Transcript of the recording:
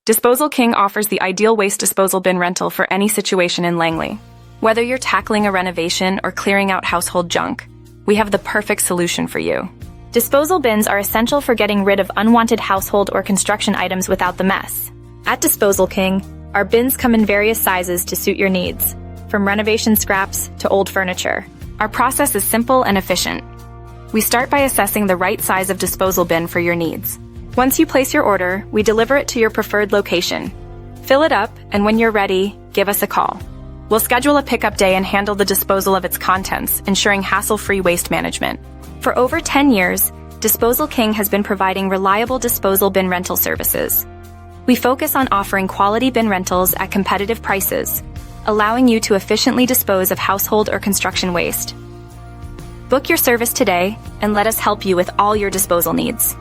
Disposal King offers the ideal waste disposal bin rental for any situation in Langley. Whether you're tackling a renovation or clearing out household junk, we have the perfect solution for you. Disposal bins are essential for getting rid of unwanted household or construction items without the mess. At Disposal King, our bins come in various sizes to suit your needs, from renovation scraps to old furniture. Our process is simple and efficient. We start by assessing the right size of disposal bin for your needs. Once you place your order, we deliver it to your preferred location. Fill it up, and when you're ready, give us a call. We'll schedule a pickup day and handle the disposal of its contents, ensuring hassle-free waste management. For over 10 years, Disposal King has been providing reliable disposal bin rental services. We focus on offering quality bin rentals at competitive prices, allowing you to efficiently dispose of household or construction waste. Book your service today and let us help you with all your disposal needs.